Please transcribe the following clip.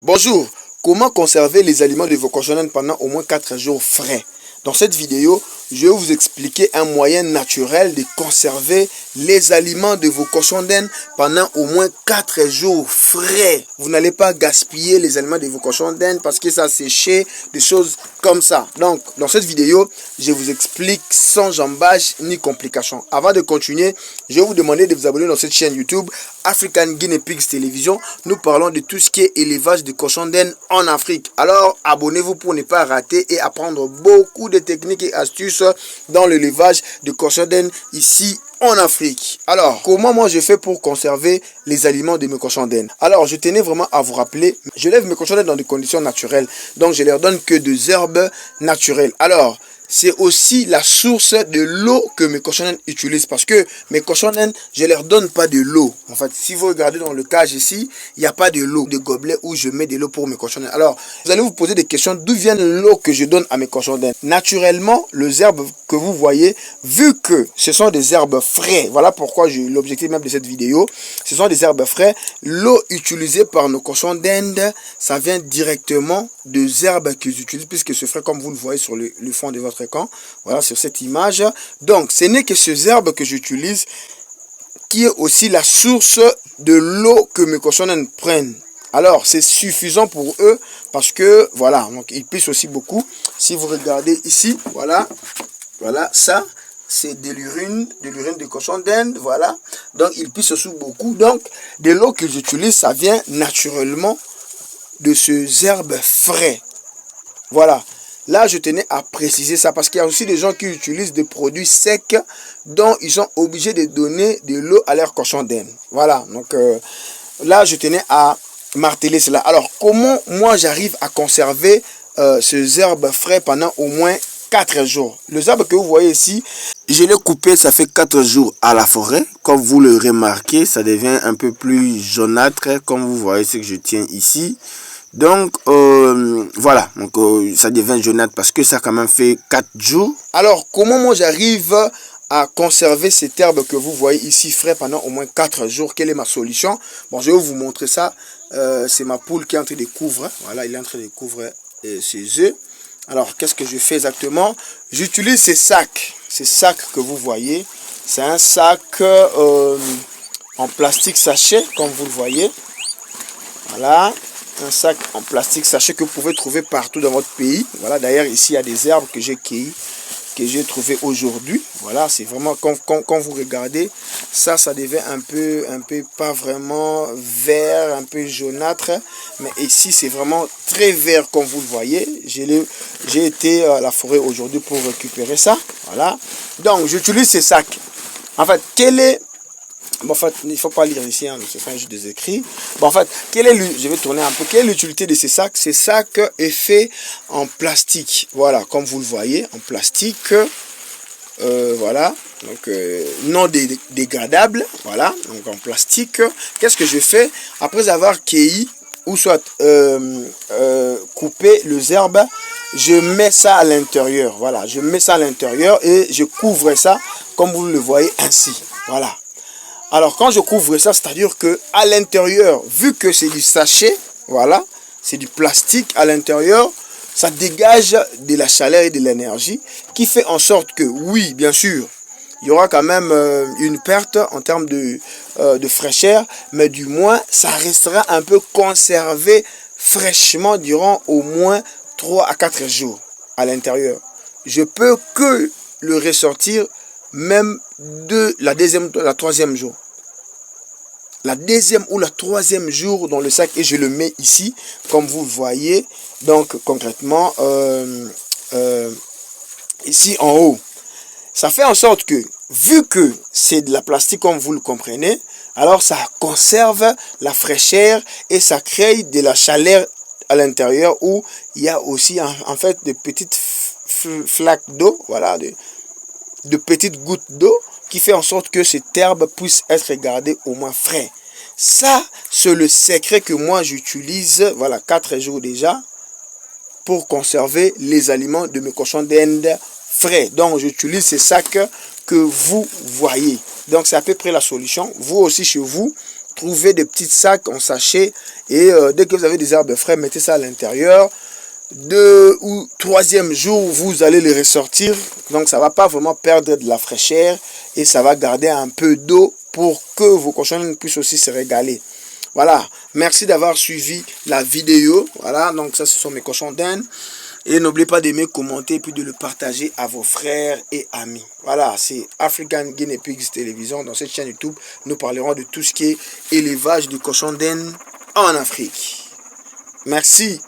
Bonjour, comment conserver les aliments de vos cochons d'Inde pendant au moins 4 jours frais? Dans cette vidéo, je vais vous expliquer un moyen naturel de conserver les aliments de vos cochons d'Inde pendant au moins 4 jours frais. Vous n'allez pas gaspiller les aliments de vos cochons d'Inde parce que ça a séché, des choses comme ça. Donc, dans cette vidéo, je vous explique sans jambage ni complication. Avant de continuer, je vais vous demander de vous abonner dans cette chaîne YouTube African Guinea Pigs Télévision. Nous parlons de tout ce qui est élevage de cochons d'Inde en Afrique. Alors, abonnez-vous pour ne pas rater et apprendre beaucoup de techniques et astuces dans l'élevage de cochons d'Inde ici en Afrique. Alors, comment moi je fais pour conserver les aliments de mes cochons d'Inde? Alors, je tenais vraiment à vous rappeler, je lève mes cochons d'Inde dans des conditions naturelles. Donc, je leur donne que des herbes naturelles. Alors, c'est aussi la source de l'eau que mes cochons d'Inde utilisent. Parce que mes cochons d'Inde, je ne leur donne pas de l'eau. En fait, si vous regardez dans le cage ici, il n'y a pas de l'eau, de gobelet où je mets de l'eau pour mes cochons d'Inde. Alors, vous allez vous poser des questions. D'où vient l'eau que je donne à mes cochons d'Inde? Naturellement, les herbes que vous voyez, vu que ce sont des herbes frais, voilà pourquoi j'ai l'objectif même de cette vidéo, ce sont des herbes frais. L'eau utilisée par nos cochons d'Inde, ça vient directement des herbes qu'ils utilisent, puisque c'est frais comme vous le voyez sur le fond de votre écran. Voilà, sur cette image. Donc, ce n'est que ces herbes que j'utilise qui est aussi la source de l'eau que mes cochons d'Inde prennent. Alors, c'est suffisant pour eux parce que, voilà, donc ils pissent aussi beaucoup. Si vous regardez ici, voilà, ça, c'est de l'urine de cochon d'Inde, voilà. Donc, ils pissent aussi beaucoup. Donc, de l'eau qu'ils utilisent, ça vient naturellement de ces herbes frais. Voilà. Là, je tenais à préciser ça parce qu'il y a aussi des gens qui utilisent des produits secs dont ils sont obligés de donner de l'eau à leurs cochons d'Inde. Voilà. Donc, là, je tenais à marteler cela. Alors, comment moi j'arrive à conserver ces herbes frais pendant au moins 4 jours? Les herbes que vous voyez ici, je l'ai coupé, ça fait 4 jours à la forêt. Comme vous le remarquez, ça devient un peu plus jaunâtre, comme vous voyez ce que je tiens ici. Donc, voilà, donc ça devient jaunâtre parce que ça a quand même fait 4 jours. Alors, comment moi j'arrive à conserver cette herbe que vous voyez ici frais pendant au moins 4 jours? Quelle est ma solution? Bon, je vais vous montrer ça. C'est ma poule qui est en train de couvrir. Voilà, il est en train de couvrir ses œufs. Alors, qu'est-ce que je fais exactement? J'utilise ces sacs que vous voyez. C'est un sac en plastique sachet, comme vous le voyez. Voilà, un sac en plastique sachet que vous pouvez trouver partout dans votre pays. Voilà, d'ailleurs, ici, il y a des herbes que j'ai cueillies, que j'ai trouvées aujourd'hui. Voilà, c'est vraiment, quand vous regardez, ça devient un peu pas vraiment vert, un peu jaunâtre. Mais ici, c'est vraiment très vert, comme vous le voyez. J'ai été à la forêt aujourd'hui pour récupérer ça. Voilà, donc j'utilise ces sacs. En fait, bon, en fait, il ne faut pas lire ici, hein, c'est juste des écrits. Bon, en fait, je vais tourner un peu. Quelle est l'utilité de ces sacs? Ces sacs est fait en plastique. Voilà, comme vous le voyez, en plastique. Voilà, donc non dégradable. Voilà, donc en plastique. Qu'est-ce que je fais? Après avoir cueilli ou soit coupé les herbes, je mets ça à l'intérieur. Voilà, je mets ça à l'intérieur et je couvre ça comme vous le voyez ainsi. Voilà. Alors, quand je couvre ça, c'est-à-dire que à l'intérieur, vu que c'est du sachet, voilà, c'est du plastique à l'intérieur, ça dégage de la chaleur et de l'énergie qui fait en sorte que, oui, bien sûr, il y aura quand même une perte en termes de fraîcheur, mais du moins, ça restera un peu conservé fraîchement durant au moins 3 à 4 jours à l'intérieur. Je peux que le ressortir même de la troisième jour. La deuxième ou la troisième jour dans le sac et je le mets ici, comme vous le voyez. Donc concrètement, ici en haut, ça fait en sorte que, vu que c'est de la plastique comme vous le comprenez, alors ça conserve la fraîcheur et ça crée de la chaleur à l'intérieur où il y a aussi en fait de petites flaques d'eau, voilà, de petites gouttes d'eau qui fait en sorte que cette herbe puisse être gardée au moins frais. Ça, c'est le secret que moi j'utilise, voilà, 4 jours déjà, pour conserver les aliments de mes cochons d'Inde frais. Donc, j'utilise ces sacs que vous voyez. Donc, c'est à peu près la solution. Vous aussi, chez vous, trouvez des petits sacs en sachet et dès que vous avez des herbes frais, mettez ça à l'intérieur. 2 ou 3e jour, vous allez les ressortir. Donc, ça ne va pas vraiment perdre de la fraîcheur et ça va garder un peu d'eau pour que vos cochons puissent aussi se régaler. Voilà, merci d'avoir suivi la vidéo. Voilà, donc ça, ce sont mes cochons d'Inde. Et n'oubliez pas d'aimer, commenter et puis de le partager à vos frères et amis. Voilà, c'est African Guinea Pigs Télévision. Dans cette chaîne YouTube, nous parlerons de tout ce qui est élevage de cochons d'Inde en Afrique. Merci.